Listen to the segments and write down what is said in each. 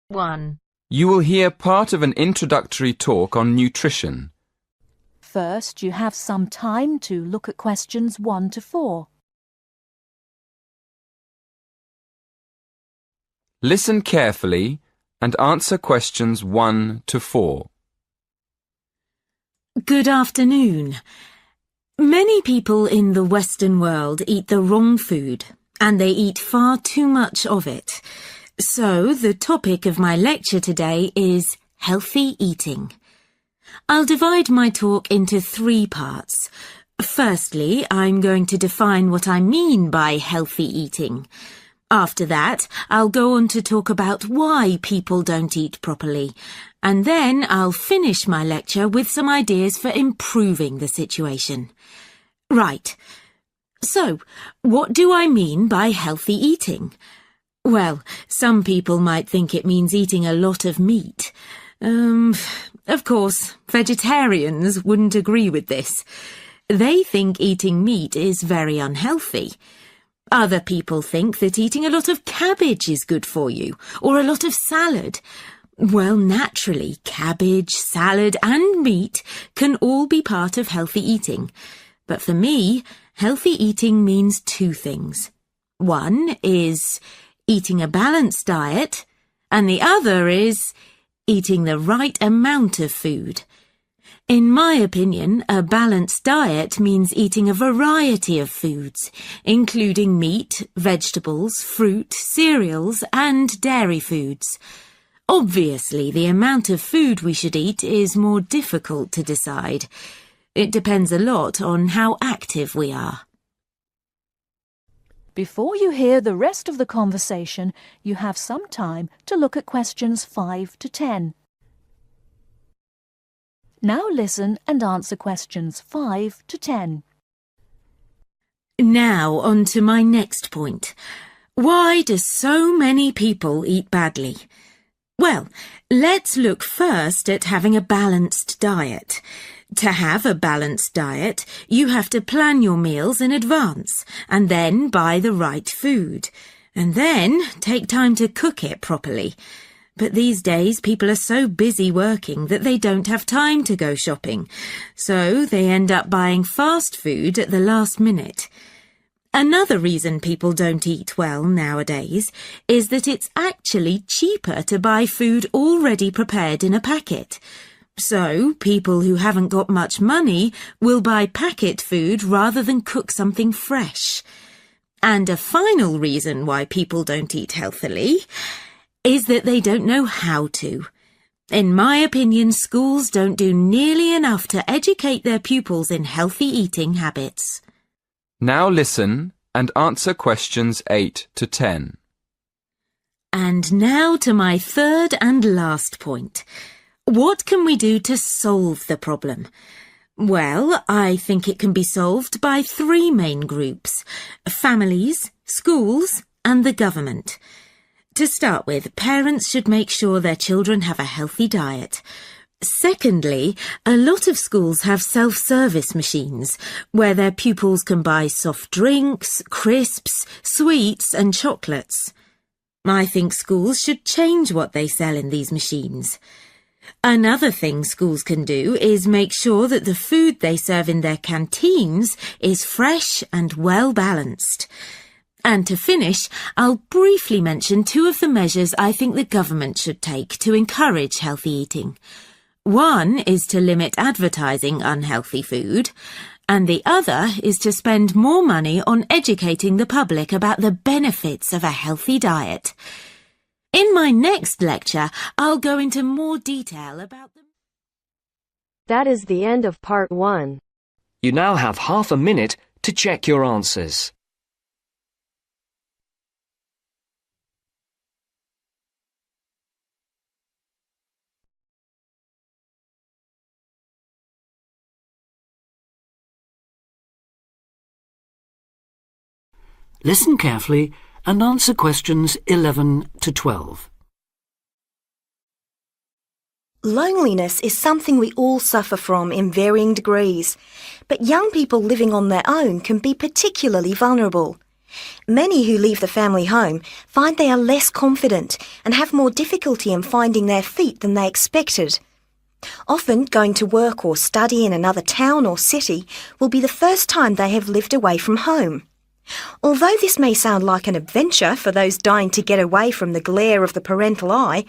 1. You will hear part of an introductory talk on nutrition. First, you have some time to look at questions 1 to 4. Listen carefully and answer questions 1 to 4. Good afternoon. Many people in the Western world eat the wrong food, and they eat far too much of it. So, the topic of my lecture today is healthy eating. I'll divide my talk into 3 parts. Firstly, I'm going to define what I mean by healthy eating. After that, I'll go on to talk about why people don't eat properly, and then I'll finish my lecture with some ideas for improving the situation. Right. So, what do I mean by healthy eating? Well, some people might think it means eating a lot of meat. Of course, vegetarians wouldn't agree with this. They think eating meat is very unhealthy. Other people think that eating a lot of cabbage is good for you, or a lot of salad. Well, naturally, cabbage, salad and meat can all be part of healthy eating. But for me, healthy eating means 2 things. One is eating a balanced diet, and the other is eating the right amount of food. In my opinion, a balanced diet means eating a variety of foods, including meat, vegetables, fruit, cereals, and dairy foods. Obviously, the amount of food we should eat is more difficult to decide. It depends a lot on how active we are. Before you hear the rest of the conversation, you have some time to look at questions 5 to 10. Now listen and answer questions 5 to 10. Now on to my next point. Why do so many people eat badly? Well, let's look first at having a balanced diet. To have a balanced diet, you have to plan your meals in advance and then buy the right food, and then take time to cook it properly. But these days people are so busy working that they don't have time to go shopping, so they end up buying fast food at the last minute. Another reason people don't eat well nowadays is that it's actually cheaper to buy food already prepared in a packet. So, people who haven't got much money will buy packet food rather than cook something fresh. And a final reason why people don't eat healthily is that they don't know how to. In my opinion, schools don't do nearly enough to educate their pupils in healthy eating habits. Now listen and answer questions 8 to 10. And now to my third and last point. What can we do to solve the problem? Well, I think it can be solved by 3 main groups: families, schools, and the government. To start with, parents should make sure their children have a healthy diet. Secondly, a lot of schools have self-service machines where their pupils can buy soft drinks, crisps, sweets, and chocolates. I think schools should change what they sell in these machines. Another thing schools can do is make sure that the food they serve in their canteens is fresh and well balanced. And to finish, I'll briefly mention 2 of the measures I think the government should take to encourage healthy eating. One is to limit advertising unhealthy food, and the other is to spend more money on educating the public about the benefits of a healthy diet. In my next lecture, I'll go into more detail about them. That is the end of part 1. You now have half a minute to check your answers. Listen carefully and answer questions 11 to 12. Loneliness is something we all suffer from in varying degrees, but young people living on their own can be particularly vulnerable. Many who leave the family home find they are less confident and have more difficulty in finding their feet than they expected. Often, going to work or study in another town or city will be the first time they have lived away from home. Although this may sound like an adventure for those dying to get away from the glare of the parental eye,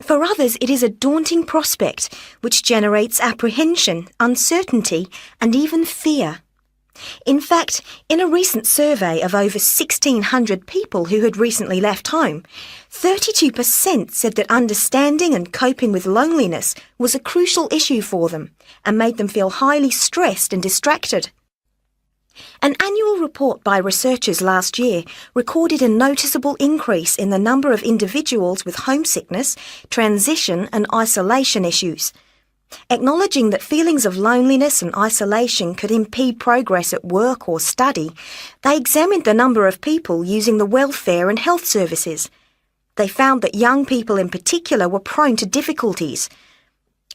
for others it is a daunting prospect which generates apprehension, uncertainty, and even fear. In fact, in a recent survey of over 1,600 people who had recently left home, 32% said that understanding and coping with loneliness was a crucial issue for them and made them feel highly stressed and distracted. An annual report by researchers last year recorded a noticeable increase in the number of individuals with homesickness, transition and isolation issues. Acknowledging that feelings of loneliness and isolation could impede progress at work or study, they examined the number of people using the welfare and health services. They found that young people in particular were prone to difficulties.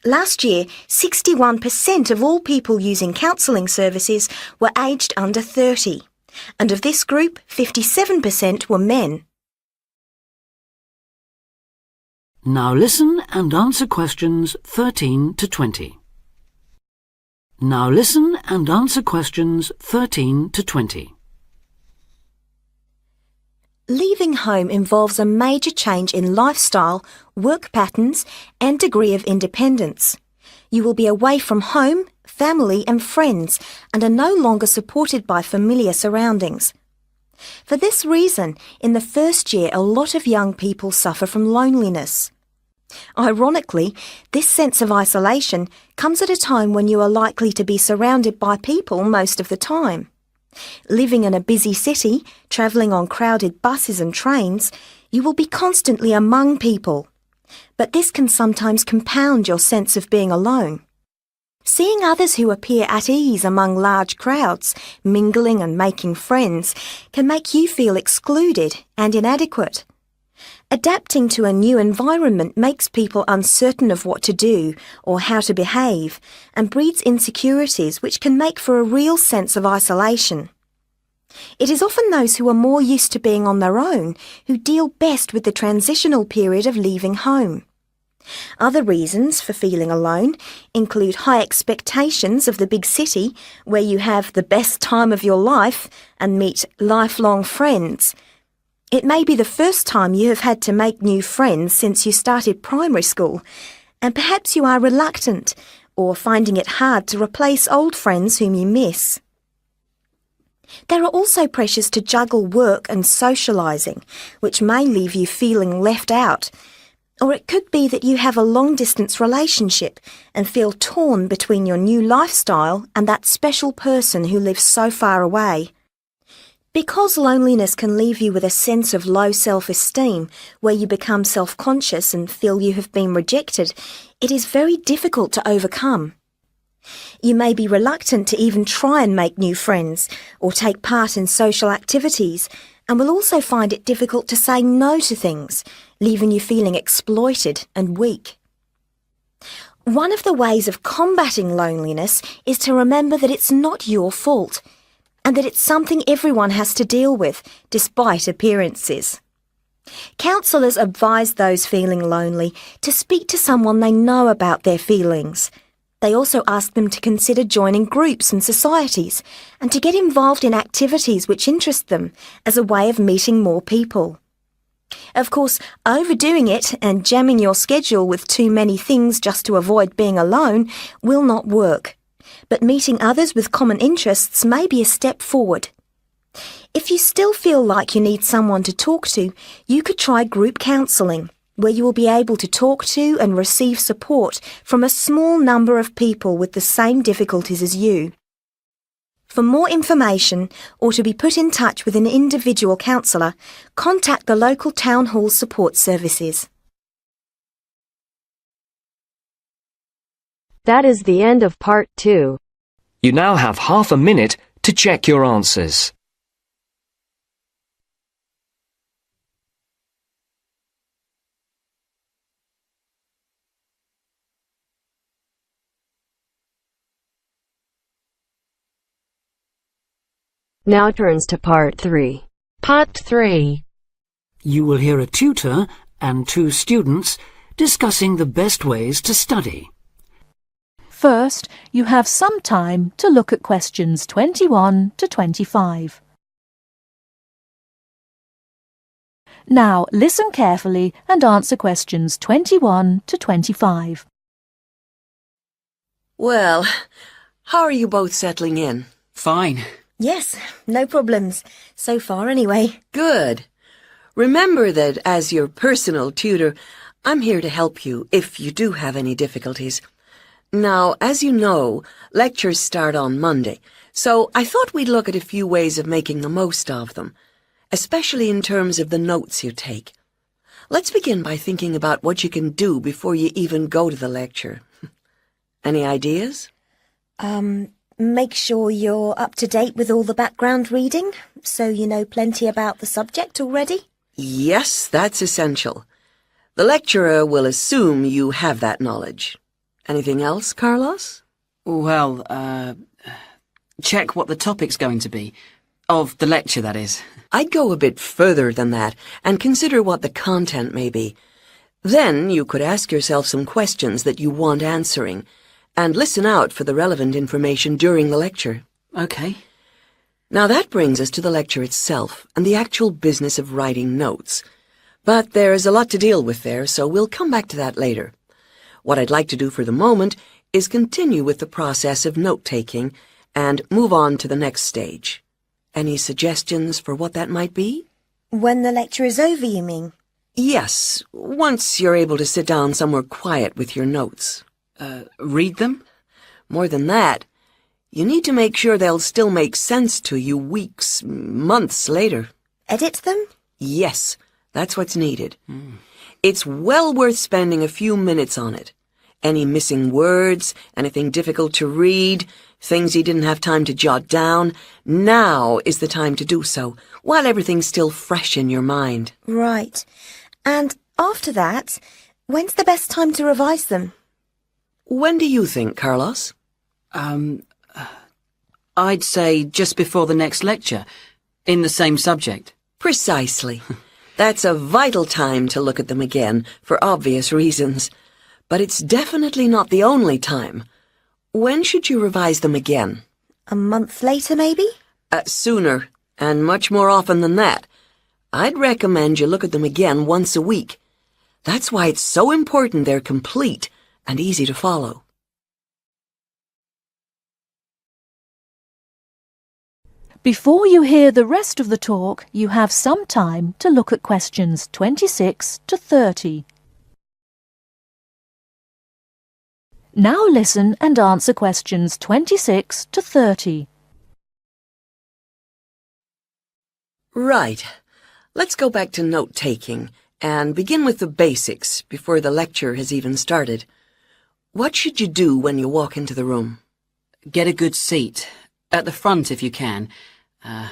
Last year, 61% of all people using counselling services were aged under 30, and of this group, 57% were men. Now listen and answer questions 13 to 20. Now listen and answer questions 13 to 20. Leaving home involves a major change in lifestyle, work patterns, and degree of independence. You will be away from home, family, and friends, and are no longer supported by familiar surroundings. For this reason, in the first year, a lot of young people suffer from loneliness. Ironically, this sense of isolation comes at a time when you are likely to be surrounded by people most of the time. Living in a busy city, travelling on crowded buses and trains, you will be constantly among people. But this can sometimes compound your sense of being alone. Seeing others who appear at ease among large crowds, mingling and making friends, can make you feel excluded and inadequate. Adapting to a new environment makes people uncertain of what to do or how to behave and breeds insecurities which can make for a real sense of isolation. It is often those who are more used to being on their own who deal best with the transitional period of leaving home. Other reasons for feeling alone include high expectations of the big city where you have the best time of your life and meet lifelong friends. It may be the first time you have had to make new friends since you started primary school, and perhaps you are reluctant or finding it hard to replace old friends whom you miss. There are also pressures to juggle work and socialising, which may leave you feeling left out. Or it could be that you have a long-distance relationship and feel torn between your new lifestyle and that special person who lives so far away. Because loneliness can leave you with a sense of low self-esteem, where you become self-conscious and feel you have been rejected, it is very difficult to overcome. You may be reluctant to even try and make new friends or take part in social activities, and will also find it difficult to say no to things, leaving you feeling exploited and weak. One of the ways of combating loneliness is to remember that it's not your fault, and that it's something everyone has to deal with, despite appearances. Counsellors advise those feeling lonely to speak to someone they know about their feelings. They also ask them to consider joining groups and societies and to get involved in activities which interest them as a way of meeting more people. Of course, overdoing it and jamming your schedule with too many things just to avoid being alone will not work. But meeting others with common interests may be a step forward. If you still feel like you need someone to talk to, you could try group counselling, where you will be able to talk to and receive support from a small number of people with the same difficulties as you. For more information or to be put in touch with an individual counsellor, contact the local town hall support services. That is the end of part 2. You now have half a minute to check your answers. Now turns to part 3. Part 3. You will hear a tutor and 2 students discussing the best ways to study. First, you have some time to look at questions 21 to 25. Now, listen carefully and answer questions 21 to 25. Well, how are you both settling in? Fine. Yes, no problems. So far, anyway. Good. Remember that as your personal tutor, I'm here to help you if you do have any difficulties. Now, as you know, lectures start on Monday, so I thought we'd look at a few ways of making the most of them, especially in terms of the notes you take. Let's begin by thinking about what you can do before you even go to the lecture. Any ideas? Make sure you're up to date with all the background reading, so you know plenty about the subject already. Yes, that's essential. The lecturer will assume you have that knowledge. Anything else, Carlos? Well, check what the topic's going to be. Of the lecture, that is. I'd go a bit further than that and consider what the content may be. Then you could ask yourself some questions that you want answering, and listen out for the relevant information during the lecture. Okay. Now that brings us to the lecture itself and the actual business of writing notes. But there's a lot to deal with there, so we'll come back to that later. What I'd like to do for the moment is continue with the process of note-taking and move on to the next stage. Any suggestions for what that might be? When the lecture is over, you mean? Yes, once you're able to sit down somewhere quiet with your notes. Read them? More than that, you need to make sure they'll still make sense to you weeks, months later. Edit them? Yes, that's what's needed. It's well worth spending a few minutes on it. Any missing words, anything difficult to read, things you didn't have time to jot down, now is the time to do so, while everything's still fresh in your mind. Right. And after that, when's the best time to revise them? When do you think, Carlos? I'd say just before the next lecture, in the same subject. Precisely. That's a vital time to look at them again, for obvious reasons. But it's definitely not the only time. When should you revise them again? A month later, maybe? Sooner, and much more often than that. I'd recommend you look at them again once a week. That's why it's so important they're complete and easy to follow. Before you hear the rest of the talk, you have some time to look at questions 26 to 30. Now listen and answer questions 26 to 30. Right. Let's go back to note-taking and begin with the basics before the lecture has even started. What should you do when you walk into the room? Get a good seat, at the front if you can,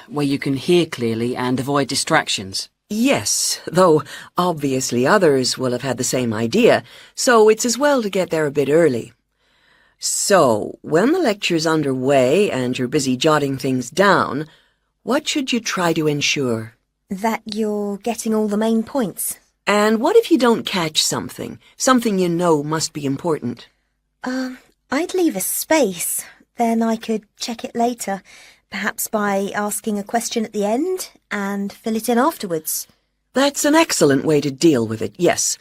where you can hear clearly and avoid distractions. Yes, though obviously others will have had the same idea, so it's as well to get there a bit early. So, when the lecture's underway and you're busy jotting things down, what should you try to ensure? That you're getting all the main points. And what if you don't catch something you know must be important? I'd leave a space. Then I could check it later, perhaps by asking a question at the end and fill it in afterwards. That's an excellent way to deal with it, yes.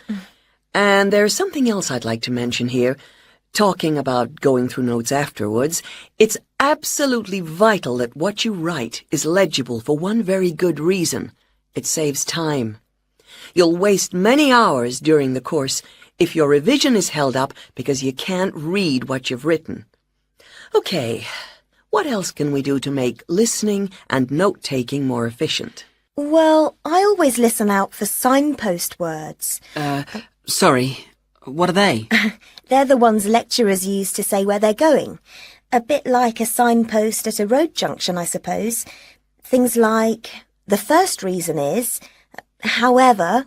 And there's something else I'd like to mention here. Talking about going through notes afterwards, it's absolutely vital that what you write is legible for one very good reason. It saves time. You'll waste many hours during the course if your revision is held up because you can't read what you've written. Okay, what else can we do to make listening and note-taking more efficient? Well, I always listen out for signpost words. Sorry, what are they? They're the ones lecturers use to say where they're going. A bit like a signpost at a road junction, I suppose. Things like, the first reason is, however,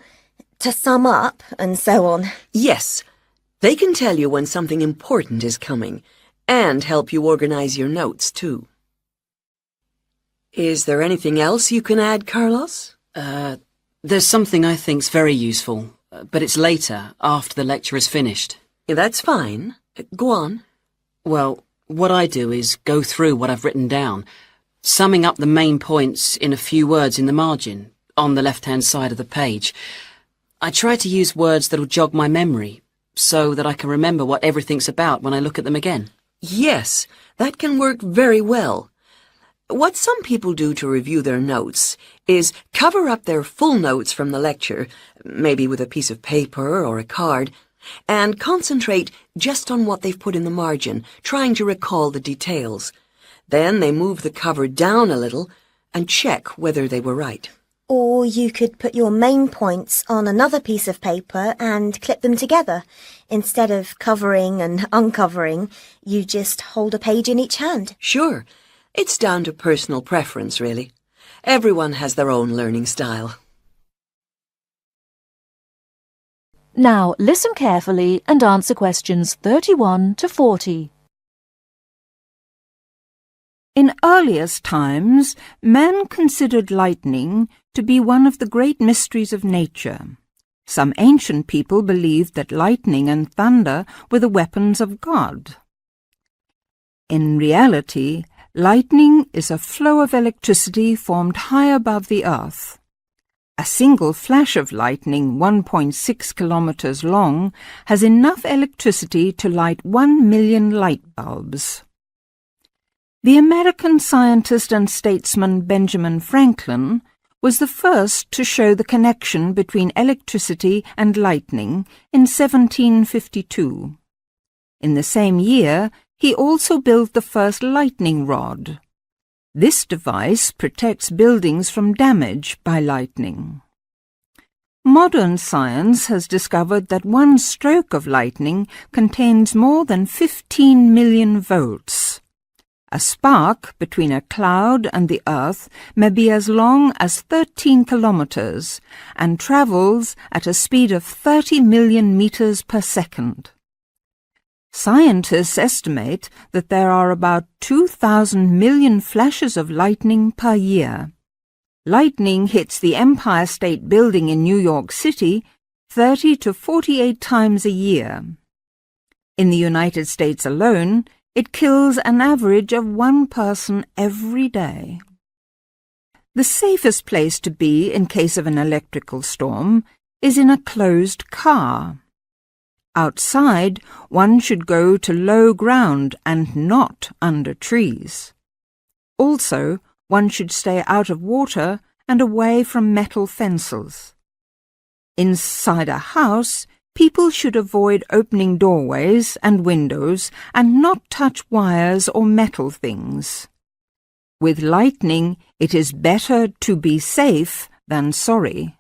to sum up, and so on. Yes, they can tell you when something important is coming, and help you organize your notes, too. Is there anything else you can add, Carlos? There's something I think's very useful, but it's later, after the lecture is finished. Yeah, that's fine. Go on. Well, what I do is go through what I've written down, summing up the main points in a few words in the margin, on the left-hand side of the page. I try to use words that'll jog my memory, so that I can remember what everything's about when I look at them again. Yes, that can work very well. What some people do to review their notes is cover up their full notes from the lecture, maybe with a piece of paper or a card, and concentrate just on what they've put in the margin, trying to recall the details. Then they move the cover down a little and check whether they were right. Or you could put your main points on another piece of paper and clip them together. Instead of covering and uncovering, you just hold a page in each hand. Sure. It's down to personal preference, really. Everyone has their own learning style. Now listen carefully and answer questions 31 to 40. In earliest times, men considered lightning to be one of the great mysteries of nature. Some ancient people believed that lightning and thunder were the weapons of God. In reality, lightning is a flow of electricity formed high above the earth. A single flash of lightning 1.6 kilometers long has enough electricity to light 1 million light bulbs. The American scientist and statesman Benjamin Franklin was the first to show the connection between electricity and lightning in 1752. In the same year, he also built the first lightning rod. This device protects buildings from damage by lightning. Modern science has discovered that one stroke of lightning contains more than 15 million volts. A spark between a cloud and the earth may be as long as 13 kilometers and travels at a speed of 30 million meters per second. Scientists estimate that there are about 2,000 million flashes of lightning per year. Lightning hits the Empire State Building in New York City 30 to 48 times a year. In the United States alone, it kills an average of 1 person every day. The safest place to be in case of an electrical storm is in a closed car. Outside, one should go to low ground and not under trees. Also, one should stay out of water and away from metal fences. Inside a house, people should avoid opening doorways and windows and not touch wires or metal things. With lightning, it is better to be safe than sorry.